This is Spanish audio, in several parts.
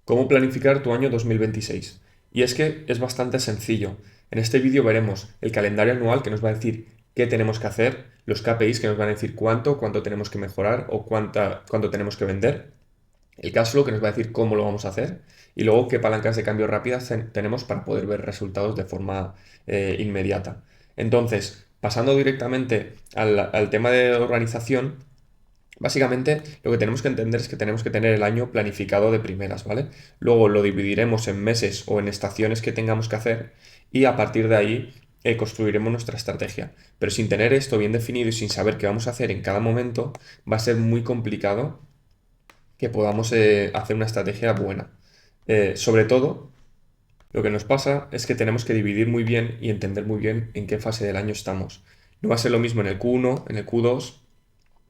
Cómo planificar tu año 2026. Y es que es bastante sencillo. En este vídeo veremos el calendario anual que nos va a decir qué tenemos que hacer, los KPIs que nos van a decir cuánto tenemos que mejorar o cuánto tenemos que vender, el cash flow que nos va a decir cómo lo vamos a hacer y luego qué palancas de cambio rápidas tenemos para poder ver resultados de forma inmediata. Entonces, pasando directamente al tema de organización, básicamente, lo que tenemos que entender es que tenemos que tener el año planificado de primeras, ¿vale? Luego lo dividiremos en meses o en estaciones que tengamos que hacer y a partir de ahí construiremos nuestra estrategia. Pero sin tener esto bien definido y sin saber qué vamos a hacer en cada momento, va a ser muy complicado que podamos hacer una estrategia buena. Sobre todo, lo que nos pasa es que tenemos que dividir muy bien y entender muy bien en qué fase del año estamos. No va a ser lo mismo en el Q1, en el Q2,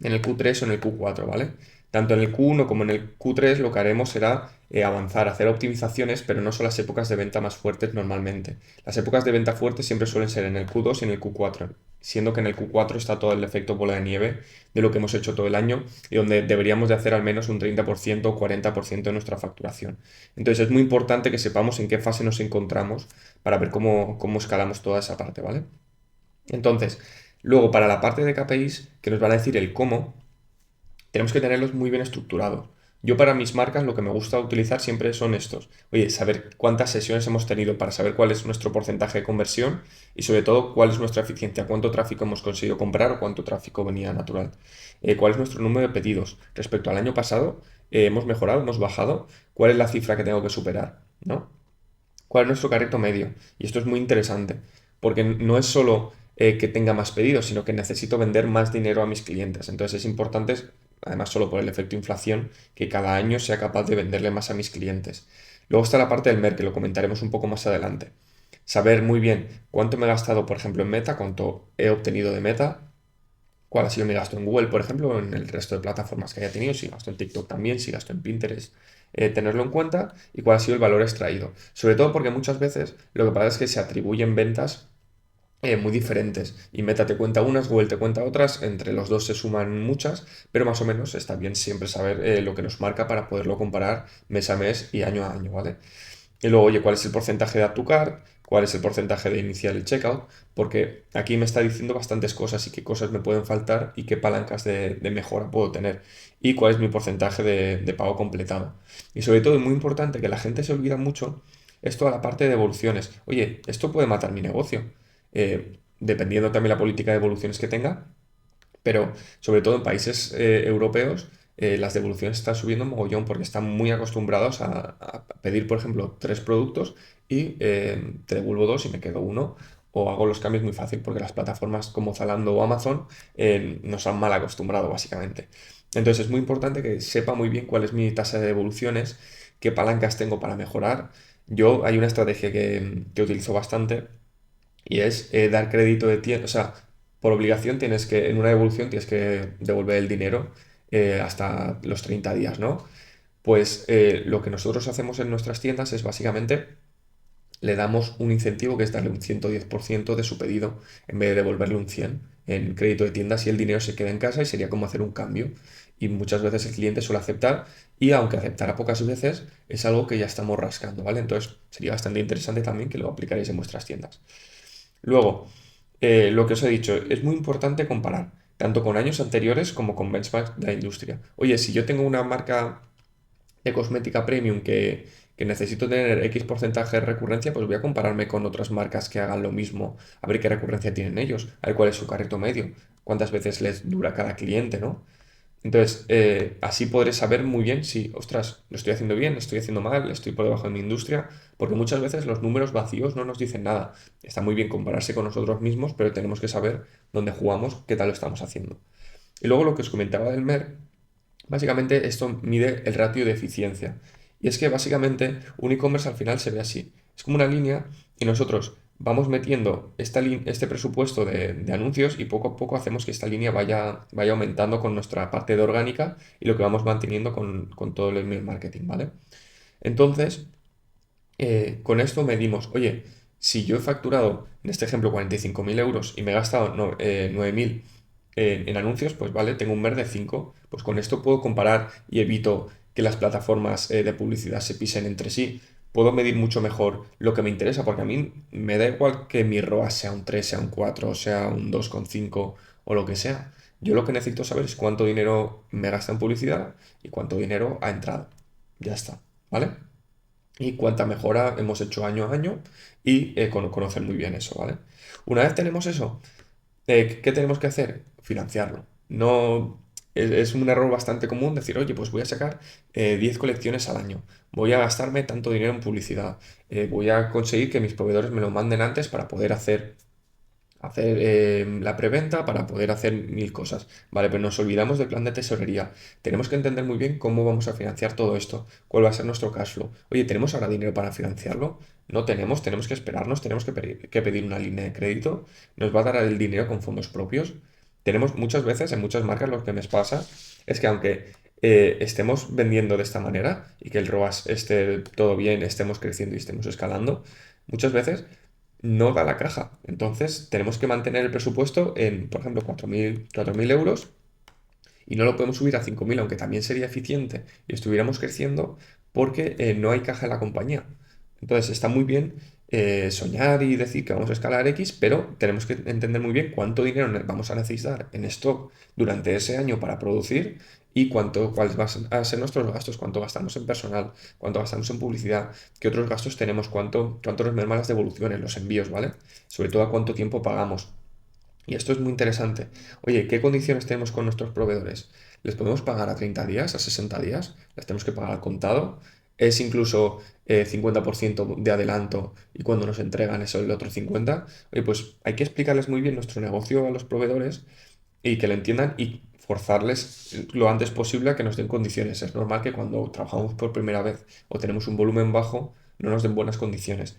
en el Q3 o en el Q4, ¿vale? Tanto en el Q1 como en el Q3 lo que haremos será avanzar, hacer optimizaciones, pero no son las épocas de venta más fuertes normalmente. Las épocas de venta fuertes siempre suelen ser en el Q2 y en el Q4, siendo que en el Q4 está todo el efecto bola de nieve de lo que hemos hecho todo el año y donde deberíamos de hacer al menos un 30% o 40% de nuestra facturación. Entonces es muy importante que sepamos en qué fase nos encontramos para ver cómo escalamos toda esa parte, ¿vale? Entonces, luego para la parte de KPIs, que nos van a decir el cómo, tenemos que tenerlos muy bien estructurados. Yo para mis marcas lo que me gusta utilizar siempre son estos. Oye, saber cuántas sesiones hemos tenido para saber cuál es nuestro porcentaje de conversión y sobre todo cuál es nuestra eficiencia, cuánto tráfico hemos conseguido comprar o cuánto tráfico venía natural. Cuál es nuestro número de pedidos. Respecto al año pasado, hemos mejorado, hemos bajado. ¿Cuál es la cifra que tengo que superar? ¿No? ¿Cuál es nuestro carrito medio? Y esto es muy interesante, porque no es solo que tenga más pedidos, sino que necesito vender más dinero a mis clientes. Entonces es importante, además solo por el efecto inflación, que cada año sea capaz de venderle más a mis clientes. Luego está la parte del MER, que lo comentaremos un poco más adelante. Saber muy bien cuánto me he gastado, por ejemplo, en Meta, cuánto he obtenido de Meta, cuál ha sido mi gasto en Google, por ejemplo, o en el resto de plataformas que haya tenido, si gasto en TikTok también, si gasto en Pinterest, tenerlo en cuenta y cuál ha sido el valor extraído. Sobre todo porque muchas veces lo que pasa es que se atribuyen ventas muy diferentes y Meta te cuenta unas, Google te cuenta otras, entre los dos se suman muchas, pero más o menos está bien siempre saber lo que nos marca para poderlo comparar mes a mes y año a año, ¿vale? Y luego, oye, ¿cuál es el porcentaje de add to cart? ¿Cuál es el porcentaje de iniciar el checkout? Porque aquí me está diciendo bastantes cosas y qué cosas me pueden faltar y qué palancas de mejora puedo tener. Y cuál es mi porcentaje de pago completado. Y sobre todo, es muy importante que la gente se olvida mucho, es toda la parte de devoluciones. Oye, esto puede matar mi negocio. Dependiendo también la política de devoluciones que tenga, pero sobre todo en países europeos, las devoluciones están subiendo un mogollón porque están muy acostumbrados a pedir, por ejemplo, tres productos y te devuelvo dos y me quedo uno. O hago los cambios muy fácil porque las plataformas como Zalando o Amazon nos han mal acostumbrado, básicamente. Entonces es muy importante que sepa muy bien cuál es mi tasa de devoluciones, qué palancas tengo para mejorar. Yo hay una estrategia que utilizo bastante y es dar crédito de tiempo, o sea, por obligación tienes que, en una devolución tienes que devolver el dinero hasta los 30 días, ¿no? Pues lo que nosotros hacemos en nuestras tiendas es básicamente le damos un incentivo que es darle un 110% de su pedido en vez de devolverle un 100 en crédito de tiendas y el dinero se queda en casa y sería como hacer un cambio. Y muchas veces el cliente suele aceptar y aunque aceptara pocas veces, es algo que ya estamos rascando, ¿vale? Entonces sería bastante interesante también que lo aplicaréis en vuestras tiendas. Luego, lo que os he dicho, es muy importante comparar, tanto con años anteriores como con benchmarks de la industria. Oye, si yo tengo una marca de cosmética premium que necesito tener X porcentaje de recurrencia, pues voy a compararme con otras marcas que hagan lo mismo, a ver qué recurrencia tienen ellos, a ver cuál es su carrito medio, cuántas veces les dura cada cliente, ¿no? Entonces, así podré saber muy bien si, ostras, lo estoy haciendo bien, lo estoy haciendo mal, estoy por debajo de mi industria, porque muchas veces los números vacíos no nos dicen nada. Está muy bien compararse con nosotros mismos, pero tenemos que saber dónde jugamos, qué tal lo estamos haciendo. Y luego lo que os comentaba del MER, básicamente esto mide el ratio de eficiencia. Y es que básicamente un e-commerce al final se ve así. Es como una línea y nosotros vamos metiendo este presupuesto de anuncios y poco a poco hacemos que esta línea vaya aumentando con nuestra parte de orgánica y lo que vamos manteniendo con todo el email marketing, ¿vale? Entonces, con esto medimos, oye, si yo he facturado, en este ejemplo, 45.000 euros y me he gastado 9.000 en anuncios, pues vale, tengo un MER de 5. Pues con esto puedo comparar y evito que las plataformas de publicidad se pisen entre sí. Puedo medir mucho mejor lo que me interesa, porque a mí me da igual que mi ROAS sea un 3, sea un 4, sea un 2,5 o lo que sea. Yo lo que necesito saber es cuánto dinero me gasta en publicidad y cuánto dinero ha entrado. Ya está, ¿vale? Y cuánta mejora hemos hecho año a año y conocer muy bien eso, ¿vale? Una vez tenemos eso, ¿qué tenemos que hacer? Financiarlo. No, es un error bastante común decir, oye, pues voy a sacar 10 colecciones al año, voy a gastarme tanto dinero en publicidad, voy a conseguir que mis proveedores me lo manden antes para poder hacer la preventa, para poder hacer mil cosas, ¿vale? Pero nos olvidamos del plan de tesorería. Tenemos que entender muy bien cómo vamos a financiar todo esto, cuál va a ser nuestro cash flow. Oye, ¿tenemos ahora dinero para financiarlo? No tenemos, tenemos que esperarnos, tenemos que pedir una línea de crédito, nos va a dar el dinero con fondos propios. Tenemos muchas veces, en muchas marcas, lo que nos pasa es que aunque estemos vendiendo de esta manera y que el ROAS esté todo bien, estemos creciendo y estemos escalando, muchas veces no da la caja. Entonces tenemos que mantener el presupuesto en, por ejemplo, 4.000 euros y no lo podemos subir a 5.000, aunque también sería eficiente y estuviéramos creciendo porque no hay caja en la compañía. Entonces está muy bien soñar y decir que vamos a escalar X, pero tenemos que entender muy bien cuánto dinero vamos a necesitar en stock durante ese año para producir y cuáles van a ser nuestros gastos, cuánto gastamos en personal, cuánto gastamos en publicidad, qué otros gastos tenemos, cuánto nos merman las devoluciones, los envíos, ¿vale? Sobre todo a cuánto tiempo pagamos. Y esto es muy interesante. Oye, ¿qué condiciones tenemos con nuestros proveedores? ¿Les podemos pagar a 30 días, a 60 días? ¿Les tenemos que pagar al contado? ¿Es incluso 50% de adelanto y cuando nos entregan eso el otro 50%? Oye, pues hay que explicarles muy bien nuestro negocio a los proveedores y que lo entiendan y forzarles lo antes posible a que nos den condiciones. Es normal que cuando trabajamos por primera vez o tenemos un volumen bajo no nos den buenas condiciones,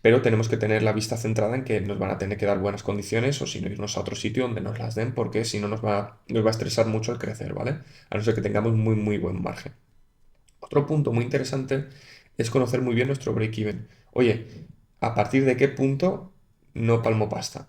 pero tenemos que tener la vista centrada en que nos van a tener que dar buenas condiciones o si no irnos a otro sitio donde nos las den porque si no nos va a estresar mucho el crecer, ¿vale? A no ser que tengamos muy, muy buen margen. Otro punto muy interesante es conocer muy bien nuestro break-even. Oye, ¿a partir de qué punto no palmo pasta?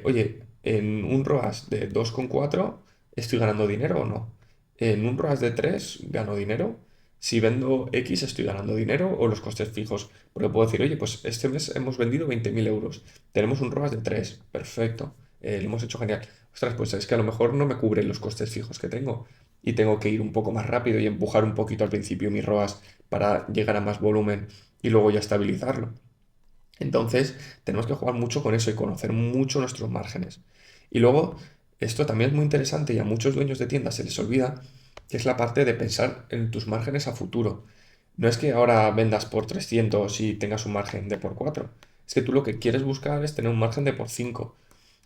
Oye, en un ROAS de 2,4 estoy ganando dinero o no. En un ROAS de 3 gano dinero. Si vendo X estoy ganando dinero o los costes fijos. Porque puedo decir, oye, pues este mes hemos vendido 20.000 euros. Tenemos un ROAS de 3. Perfecto. Lo hemos hecho genial. Ostras, pues es que a lo mejor no me cubren los costes fijos que tengo y tengo que ir un poco más rápido y empujar un poquito al principio mis ROAS para llegar a más volumen y luego ya estabilizarlo. Entonces, tenemos que jugar mucho con eso y conocer mucho nuestros márgenes. Y luego, esto también es muy interesante y a muchos dueños de tiendas se les olvida, que es la parte de pensar en tus márgenes a futuro. No es que ahora vendas por 300 y tengas un margen de por 4. Es que tú lo que quieres buscar es tener un margen de por 5.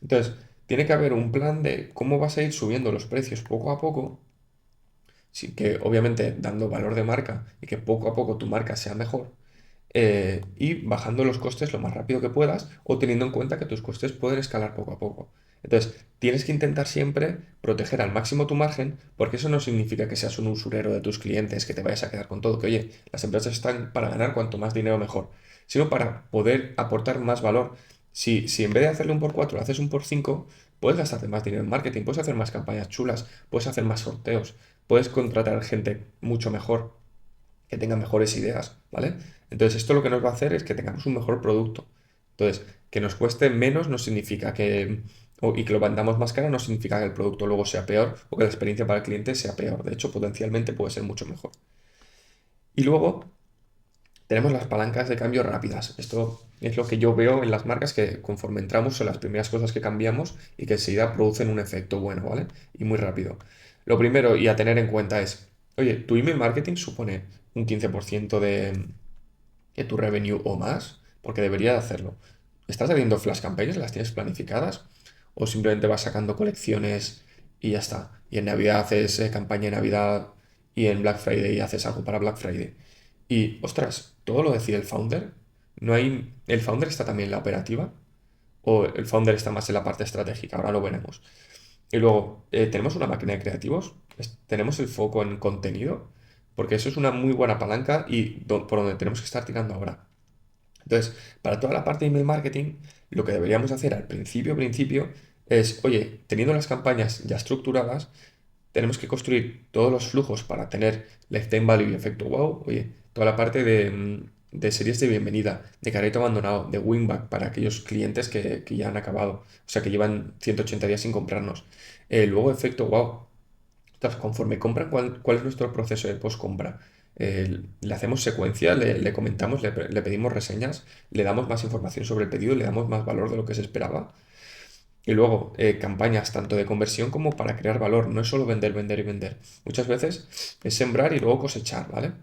Entonces, tiene que haber un plan de cómo vas a ir subiendo los precios poco a poco, sí, que obviamente dando valor de marca y que poco a poco tu marca sea mejor, y bajando los costes lo más rápido que puedas o teniendo en cuenta que tus costes pueden escalar poco a poco. Entonces, tienes que intentar siempre proteger al máximo tu margen, porque eso no significa que seas un usurero de tus clientes, que te vayas a quedar con todo, que oye, las empresas están para ganar cuanto más dinero mejor, sino para poder aportar más valor. Si en vez de hacerle un por 4 haces un por 5 puedes gastarte más dinero en marketing, puedes hacer más campañas chulas, puedes hacer más sorteos, puedes contratar gente mucho mejor, que tenga mejores ideas, ¿vale? Entonces, esto lo que nos va a hacer es que tengamos un mejor producto. Entonces, que nos cueste menos no significa y que lo vendamos más caro no significa que el producto luego sea peor o que la experiencia para el cliente sea peor. De hecho, potencialmente puede ser mucho mejor. Y luego tenemos las palancas de cambio rápidas. Esto es lo que yo veo en las marcas que conforme entramos son las primeras cosas que cambiamos y que enseguida producen un efecto bueno, ¿vale? Y muy rápido. Lo primero y a tener en cuenta es, oye, tu email marketing supone un 15% de tu revenue o más, porque debería de hacerlo. ¿Estás haciendo flash campaigns? ¿Las tienes planificadas? ¿O simplemente vas sacando colecciones y ya está? Y en Navidad haces campaña de Navidad y en Black Friday haces algo para Black Friday. Y, ostras, todo lo decide el founder. No hay. ¿El founder está también en la operativa? ¿O el founder está más en la parte estratégica? Ahora lo veremos. Y luego, tenemos una máquina de creativos, tenemos el foco en contenido, porque eso es una muy buena palanca y por donde tenemos que estar tirando ahora. Entonces, para toda la parte de email marketing, lo que deberíamos hacer al principio, es, oye, teniendo las campañas ya estructuradas, tenemos que construir todos los flujos para tener lifetime value y efecto wow. Oye, toda la parte de series de bienvenida, de carrito abandonado, de winback para aquellos clientes que ya han acabado, o sea, que llevan 180 días sin comprarnos. Luego, efecto wow. Entonces, conforme compran, ¿cuál es nuestro proceso de post-compra? Le hacemos secuencia, le comentamos, le pedimos reseñas, le damos más información sobre el pedido, le damos más valor de lo que se esperaba. Y luego, campañas tanto de conversión como para crear valor. No es solo vender, vender y vender. Muchas veces es sembrar y luego cosechar, ¿vale?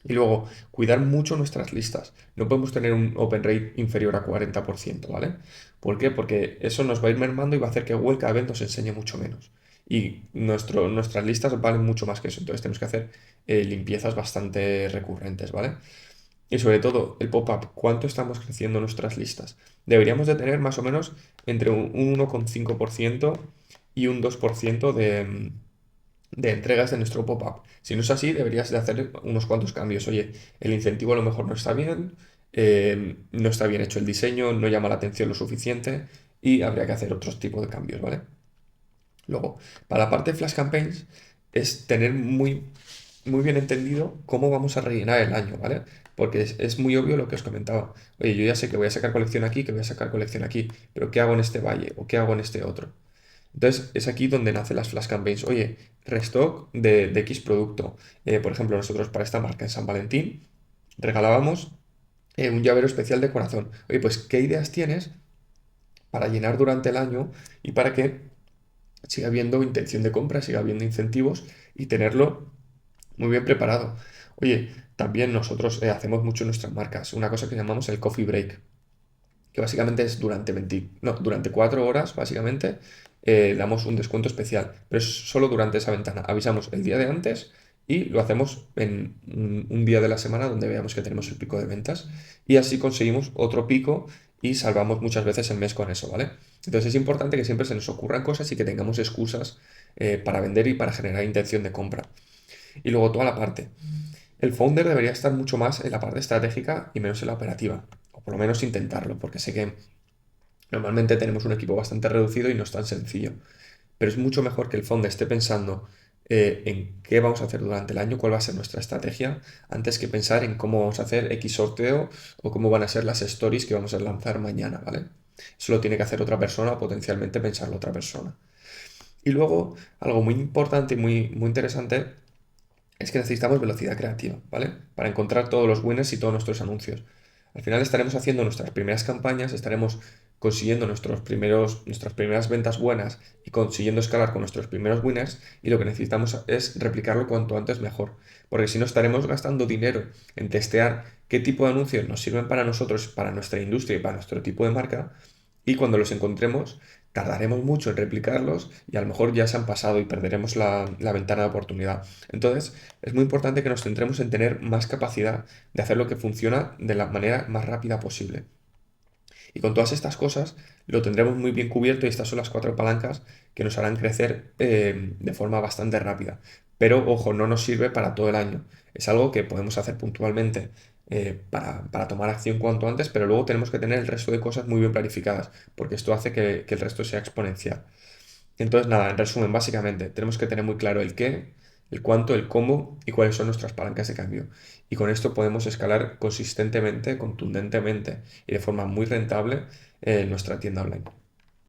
Y luego, cuidar mucho nuestras listas. No podemos tener un open rate inferior a 40%, ¿vale? ¿Por qué? Porque eso nos va a ir mermando y va a hacer que Google cada vez nos enseñe mucho menos. Y nuestras listas valen mucho más que eso. Entonces tenemos que hacer limpiezas bastante recurrentes, ¿vale? Y sobre todo, el pop-up, ¿cuánto estamos creciendo nuestras listas? Deberíamos de tener más o menos entre un 1,5% y un 2% de entregas de nuestro pop-up. Si no es así, deberías de hacer unos cuantos cambios. Oye, el incentivo a lo mejor no está bien, no está bien hecho el diseño, no llama la atención lo suficiente y habría que hacer otros tipos de cambios, ¿vale? Luego, para la parte de Flash Campaigns, es tener muy bien entendido cómo vamos a rellenar el año, ¿vale? Porque es muy obvio lo que os comentaba. Oye, yo ya sé que voy a sacar colección aquí, que voy a sacar colección aquí, pero ¿qué hago en este valle o qué hago en este otro? Entonces, es aquí donde nacen las Flash Campaigns. Oye, restock de X producto. Por ejemplo, nosotros para esta marca en San Valentín regalábamos un llavero especial de corazón. Oye, pues, ¿qué ideas tienes para llenar durante el año y para que siga habiendo intención de compra, siga habiendo incentivos y tenerlo muy bien preparado? Oye, también nosotros hacemos mucho en nuestras marcas una cosa que llamamos el coffee break, que básicamente es durante 4 horas, básicamente, damos un descuento especial, pero es solo durante esa ventana. Avisamos el día de antes y lo hacemos en un día de la semana donde veamos que tenemos el pico de ventas y así conseguimos otro pico y salvamos muchas veces el mes con eso, ¿vale? Entonces es importante que siempre se nos ocurran cosas y que tengamos excusas para vender y para generar intención de compra. Y luego toda la parte. El founder debería estar mucho más en la parte estratégica y menos en la operativa, o por lo menos intentarlo, porque sé que normalmente tenemos un equipo bastante reducido y no es tan sencillo, pero es mucho mejor que el founder esté pensando en qué vamos a hacer durante el año, cuál va a ser nuestra estrategia, antes que pensar en cómo vamos a hacer X sorteo o cómo van a ser las stories que vamos a lanzar mañana, ¿vale? Eso lo tiene que hacer otra persona o potencialmente pensarlo otra persona. Y luego, algo muy importante y muy interesante es que necesitamos velocidad creativa, ¿vale? Para encontrar todos los winners y todos nuestros anuncios. Al final estaremos haciendo nuestras primeras campañas, estaremos consiguiendo nuestras primeras ventas buenas y consiguiendo escalar con nuestros primeros winners y lo que necesitamos es replicarlo cuanto antes mejor, porque si no estaremos gastando dinero en testear qué tipo de anuncios nos sirven para nosotros, para nuestra industria y para nuestro tipo de marca y cuando los encontremos tardaremos mucho en replicarlos y a lo mejor ya se han pasado y perderemos la ventana de oportunidad. Entonces, es muy importante que nos centremos en tener más capacidad de hacer lo que funciona de la manera más rápida posible. Y con todas estas cosas lo tendremos muy bien cubierto y estas son las 4 palancas que nos harán crecer de forma bastante rápida. Pero ojo, no nos sirve para todo el año. Es algo que podemos hacer puntualmente para tomar acción cuanto antes, pero luego tenemos que tener el resto de cosas muy bien planificadas, porque esto hace que el resto sea exponencial. Entonces, nada, en resumen, básicamente, tenemos que tener muy claro el qué, el cuánto, el cómo y cuáles son nuestras palancas de cambio. Y con esto podemos escalar consistentemente, contundentemente y de forma muy rentable nuestra tienda online.